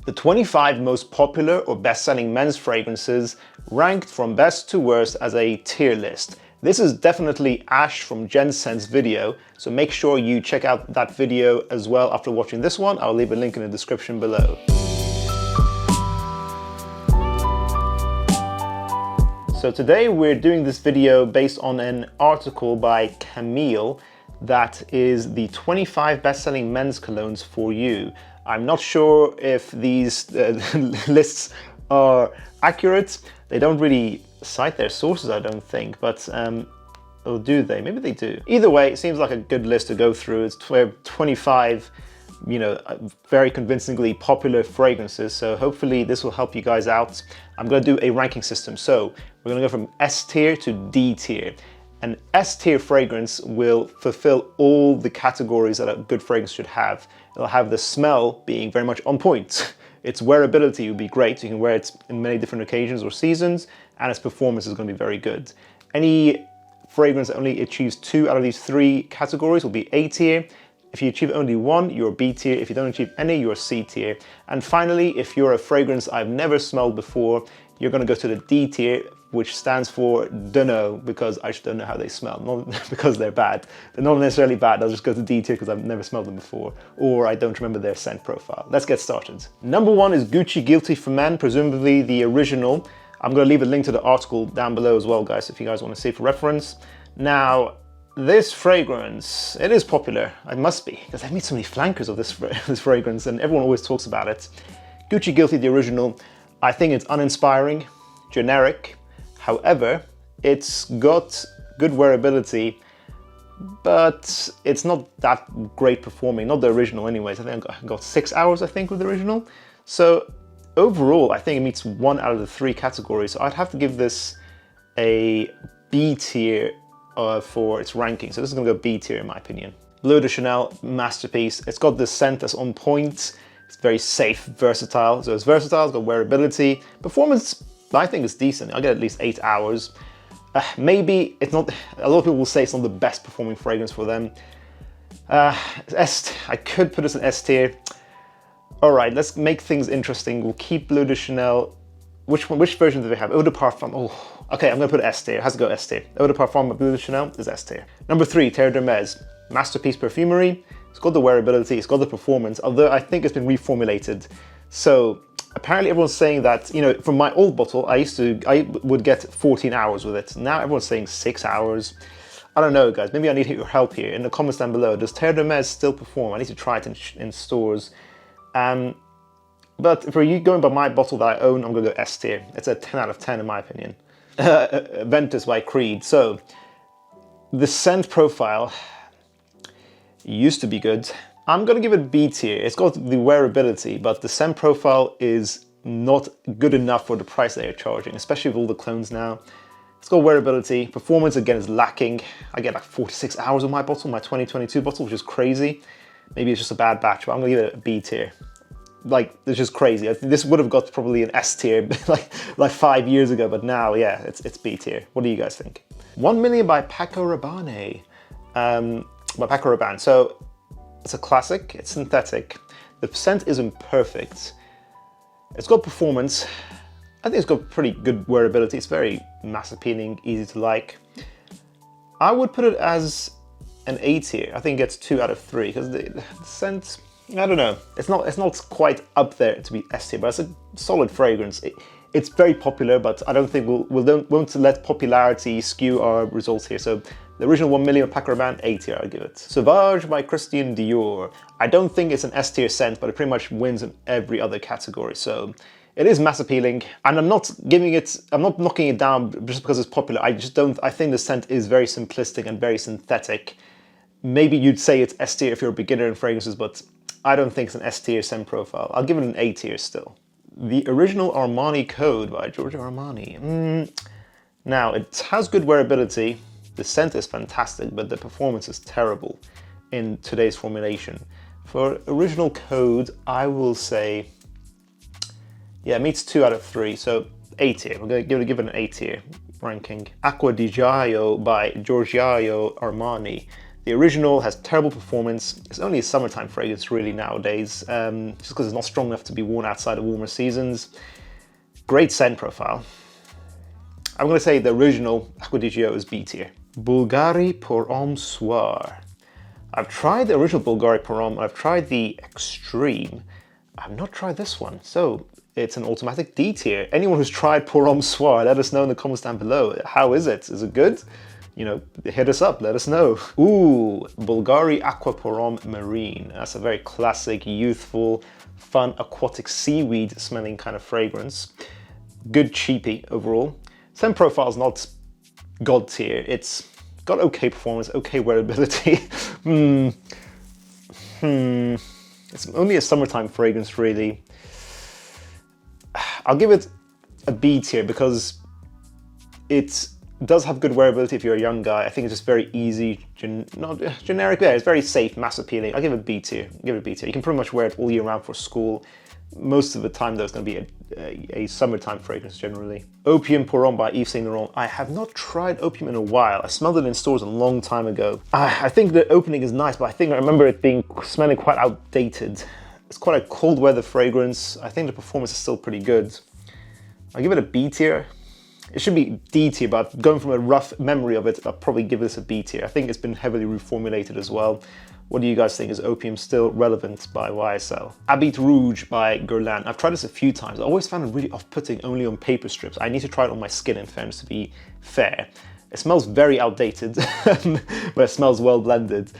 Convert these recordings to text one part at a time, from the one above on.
The 25 most popular or best-selling men's fragrances ranked from best to worst as a tier list. This is definitely Ash from Jensen's video, so make sure you check out that video as well after watching this one. I'll leave a link in the description below. So today we're doing this video based on an article by Camille that is the 25 best-selling men's colognes for you. I'm not sure if these lists are accurate. They don't really cite their sources, I don't think, but or do they? Maybe they do. Either way, it seems like a good list to go through. It's 25, you know, very convincingly popular fragrances, so hopefully this will help you guys out. I'm gonna do a ranking system, so we're gonna go from S tier to D tier. An S tier fragrance will fulfill all the categories that a good fragrance should have. It'll have the smell being very much on point. Its wearability will be great. You can wear it in many different occasions or seasons, and its performance is going to be very good. Any fragrance that only achieves 2 out of these 3 categories will be A tier. If you achieve only 1, you're B tier. If you don't achieve any, you're C tier. And finally, if you're a fragrance I've never smelled before, you're going to go to the D tier, which stands for dunno, because I just don't know how they smell, not because they're bad. They're not necessarily bad, I'll just go to D tier because I've never smelled them before, or I don't remember their scent profile. Let's get started. Number 1 is Gucci Guilty for Men, presumably the original. I'm going to leave a link to the article down below as well, guys, if you guys want to see for reference. Now, this fragrance, it is popular, it must be, because I've made so many flankers of this fragrance and everyone always talks about it. Gucci Guilty, the original, I think it's uninspiring, generic. However, it's got good wearability, but it's not that great performing, not the original anyways. I think I got 6 hours, I think, with the original. So overall, I think it meets 1 out of the 3 categories. So I'd have to give this a B tier for its ranking. So this is gonna go B tier in my opinion. Bleu de Chanel, masterpiece. It's got the scent that's on point. It's very safe, versatile. So it's versatile, it's got wearability. Performance, I think it's decent. I'll get at least 8 hours. Maybe it's not, a lot of people will say it's not the best performing fragrance for them. I could put this in S tier. All right, let's make things interesting. We'll keep Bleu de Chanel. Which version do they have? Eau de Parfum. Oh, okay, I'm gonna put S tier. It has to go S tier. Eau de Parfum of Bleu de Chanel is S tier. Number 3, Terre d'Hermès. Masterpiece perfumery. It's got the wearability, it's got the performance, although I think it's been reformulated. So apparently everyone's saying that, you know, from my old bottle, I would get 14 hours with it. Now everyone's saying 6 hours. I don't know, guys. Maybe I need your help here. In the comments down below, does Terre d'Hermès still perform? I need to try it in stores. But for you going by my bottle that I own, I'm gonna go S tier. It's a 10 out of 10 in my opinion. Aventus by Creed. So the scent profile used to be good. I'm gonna give it B tier. It's got the wearability, but the scent profile is not good enough for the price they are charging, especially with all the clones now. It's got wearability. Performance, again, is lacking. I get like 46 hours on my bottle, my 2022 bottle, which is crazy. Maybe it's just a bad batch, but I'm gonna give it a B tier. Like, it's just crazy. I think this would have got probably an S tier like 5 years ago, but now, yeah, it's B tier. What do you guys think? 1 Million by Paco Rabanne. By Paco Rabanne. So it's a classic, it's synthetic. The scent isn't perfect. It's got performance. I think it's got pretty good wearability. It's very mass appealing, easy to like. I would put it as an A tier. I think it gets 2 out of 3 because the scent, I don't know. It's not quite up there to be S tier, but it's a solid fragrance. It's very popular, but I don't think we won't let popularity skew our results here. So the original 1 Million Paco Rabanne, A tier, I'll give it. Sauvage by Christian Dior. I don't think it's an S tier scent, but it pretty much wins in every other category. So it is mass appealing, and I'm not knocking it down just because it's popular. I think the scent is very simplistic and very synthetic. Maybe you'd say it's S tier if you're a beginner in fragrances, but I don't think it's an S tier scent profile. I'll give it an A tier still. The original Armani Code by Giorgio Armani. Now, it has good wearability. The scent is fantastic, but the performance is terrible in today's formulation. For original Code, I will say, yeah, it meets 2 out of 3, so A tier. We're going to give it an A tier ranking. Acqua di Ghiaio by Giorgio Armani. The original has terrible performance. It's only a summertime fragrance really nowadays, just because it's not strong enough to be worn outside of warmer seasons. Great scent profile. I'm going to say the original Acqua di Gio is B tier. Bvlgari pour Homme Soir. I've tried the original Bvlgari pour Homme, I've tried the Extreme. I've not tried this one, so it's an automatic D tier. Anyone who's tried pour Homme Soir, let us know in the comments down below. How is it? Is it good? You know, hit us up, let us know. Ooh, Bvlgari Acqua pour Homme Marine. That's a very classic, youthful, fun, aquatic seaweed smelling kind of fragrance. Good cheapie overall. Scent profile is not god tier. It's got okay performance, okay wearability. It's only a summertime fragrance really. I'll give it a B tier because it does have good wearability if you're a young guy. I think it's just very easy, not generic there. It's very safe, mass appealing. I'll give it a B tier. Give it a B tier. You can pretty much wear it all year round for school. Most of the time though, it's going to be a summertime fragrance generally. Opium pour Homme by Yves Saint Laurent. I have not tried Opium in a while. I smelled it in stores a long time ago. I think the opening is nice, but I remember it smelling quite outdated. It's quite a cold weather fragrance. I think the performance is still pretty good. I'll give it a B tier. It should be D tier, but going from a rough memory of it, I'll probably give this a B tier. I think it's been heavily reformulated as well. What do you guys think? Is Opium still relevant by YSL? Habit Rouge by Guerlain. I've tried this a few times. I always found it really off-putting only on paper strips. I need to try it on my skin in fairness to be fair. It smells very outdated, but it smells well blended.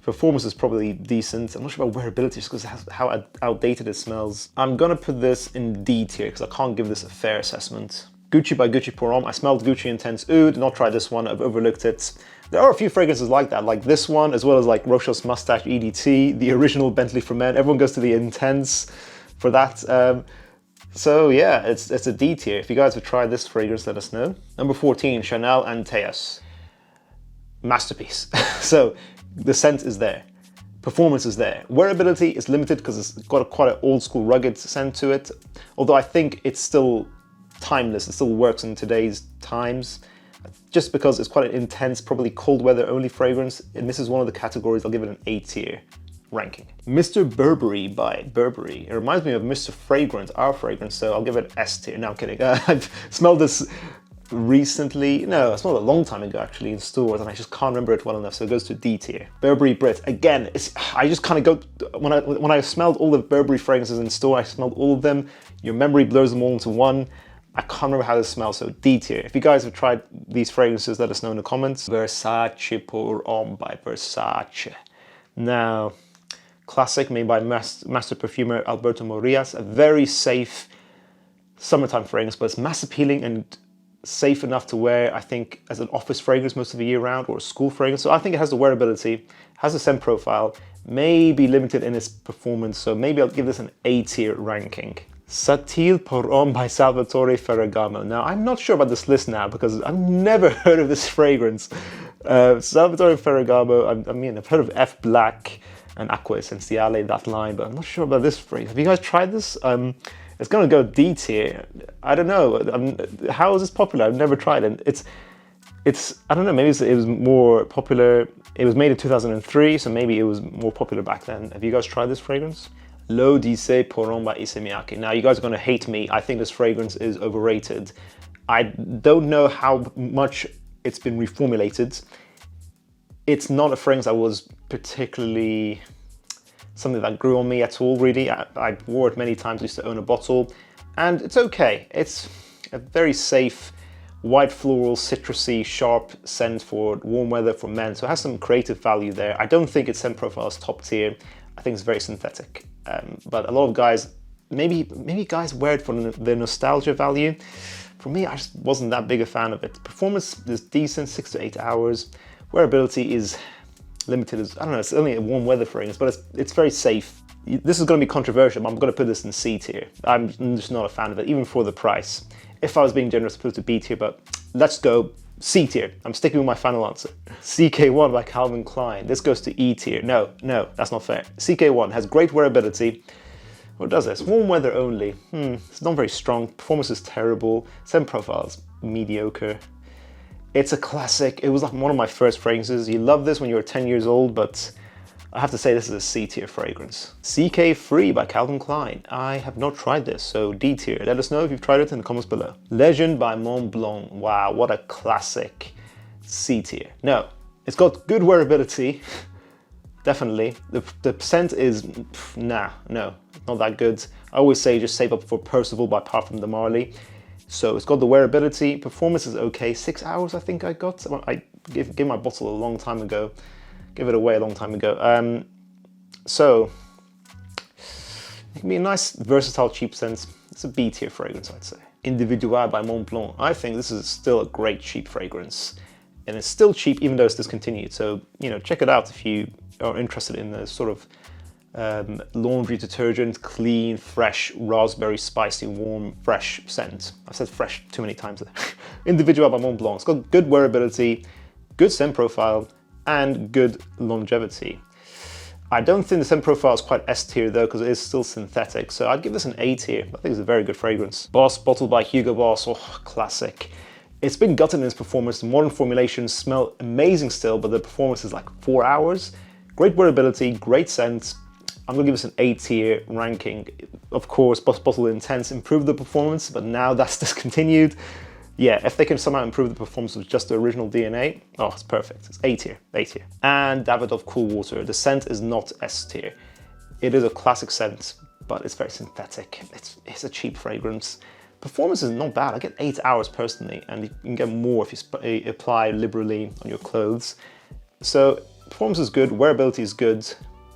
Performance is probably decent. I'm not sure about wearability just because of how outdated it smells. I'm gonna put this in D tier because I can't give this a fair assessment. Gucci by Gucci pour Homme. I smelled Gucci Intense Oud, not tried this one, I've overlooked it. There are a few fragrances like that, like this one, as well as like Rochos Mustache EDT, the original Bentley for Men. Everyone goes to the Intense for that. So yeah, it's a D tier. If you guys have tried this fragrance, let us know. Number 14, Chanel Antaeus. Masterpiece. So the scent is there. Performance is there. Wearability is limited because it's got quite an old school rugged scent to it. Although I think it's still timeless, it still works in today's times. Just because it's quite an intense, probably cold weather only fragrance, and this is one of the categories, I'll give it an A tier ranking. Mr. Burberry by Burberry. It reminds me of Mr. Fragrance, our fragrance, so I'll give it S tier. No, I'm kidding. I've smelled this recently. No, I smelled it a long time ago actually in stores, and I just can't remember it well enough, so it goes to D tier. Burberry Brit. Again, I just kind of go, when I smelled all the Burberry fragrances in store, I smelled all of them. Your memory blurs them all into one. I can't remember how this smells, so D tier. If you guys have tried these fragrances, let us know in the comments. Versace pour Homme by Versace. Now, classic made by master perfumer Alberto Morillas. A very safe summertime fragrance, but it's mass appealing and safe enough to wear, I think, as an office fragrance most of the year round, or a school fragrance. So I think it has the wearability, has a scent profile, may be limited in its performance, so maybe I'll give this an A tier ranking. Subtil pour Homme by Salvatore Ferragamo. Now, I'm not sure about this list now because I've never heard of this fragrance. Salvatore Ferragamo, I mean, I've heard of F Black and Acqua Essenziale, that line, but I'm not sure about this fragrance. Have you guys tried this? It's gonna go D tier. I don't know. How is this popular? I've never tried it. It's I don't know, maybe it was more popular. It was made in 2003, so maybe it was more popular back then. Have you guys tried this fragrance? L'eau d'Issey pour Homme by Issey Miyake. Now, you guys are gonna hate me. I think this fragrance is overrated. I don't know how much it's been reformulated. It's not a fragrance that was particularly something that grew on me at all, really. I wore it many times, I used to own a bottle, and it's okay. It's a very safe, white floral, citrusy, sharp scent for warm weather for men, so it has some creative value there. I don't think its scent profile is top tier. I think it's very synthetic. But a lot of guys, maybe guys wear it for the nostalgia value. For me, I just wasn't that big a fan of it. Performance is decent, 6 to 8 hours. Wearability is limited as, I don't know, it's only a warm weather fragrance, but it's very safe. This is going to be controversial, but I'm going to put this in C tier. I'm just not a fan of it, even for the price. If I was being generous, I'd put it to B tier, but let's go C tier. I'm sticking with my final answer. CK1 by Calvin Klein. This goes to E tier. No, that's not fair. CK1 has great wearability. What does this? Warm weather only. It's not very strong. Performance is terrible. Scent profile's mediocre. It's a classic. It was like one of my first fragrances. You love this when you were 10 years old, but I have to say this is a C tier fragrance. CK Free by Calvin Klein. I have not tried this, so D tier. Let us know if you've tried it in the comments below. Legend by Mont Blanc. Wow, what a classic. C tier. No, it's got good wearability. Definitely. The scent is, no, not that good. I always say just save up for Percival by Parfum de Marly. So it's got the wearability. Performance is okay. 6 hours I think I got. I gave my bottle a long time ago. Give it away a long time ago. So it can be a nice, versatile, cheap scent. It's a B tier fragrance, I'd say. Individual by Mont Blanc. I think this is still a great cheap fragrance. And it's still cheap even though it's discontinued. So, you know, check it out if you are interested in the sort of laundry detergent, clean, fresh, raspberry, spicy, warm, fresh scent. I've said fresh too many times there. Individual by Mont Blanc. It's got good wearability, good scent profile, and good longevity. I don't think the scent profile is quite S tier though, because it is still synthetic. So I'd give this an A tier. I think it's a very good fragrance. Boss, bottled by Hugo Boss. Oh, classic. It's been gutted in its performance. The modern formulations smell amazing still, but the performance is like 4 hours. Great wearability, great scent. I'm gonna give this an A tier ranking. Of course, Boss Bottled Intense improved the performance, but now that's discontinued. Yeah, if they can somehow improve the performance of just the original DNA, oh, it's perfect. It's A tier, A tier. And Davidoff Cool Water. The scent is not S tier. It is a classic scent, but it's very synthetic. It's a cheap fragrance. Performance is not bad. I get 8 hours personally, and you can get more if you apply liberally on your clothes. So performance is good, wearability is good,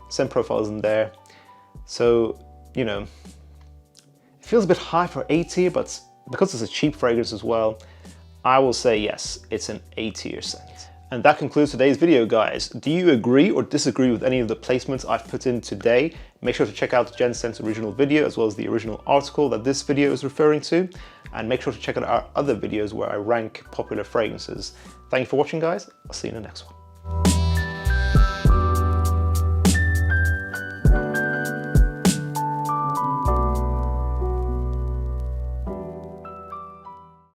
scent profile isn't there. So, you know, it feels a bit high for A tier, but because it's a cheap fragrance as well, I will say yes, it's an A tier scent. And that concludes today's video, guys. Do you agree or disagree with any of the placements I've put in today? Make sure to check out Jen Scent's original video as well as the original article that this video is referring to. And make sure to check out our other videos where I rank popular fragrances. Thank you for watching, guys. I'll see you in the next one.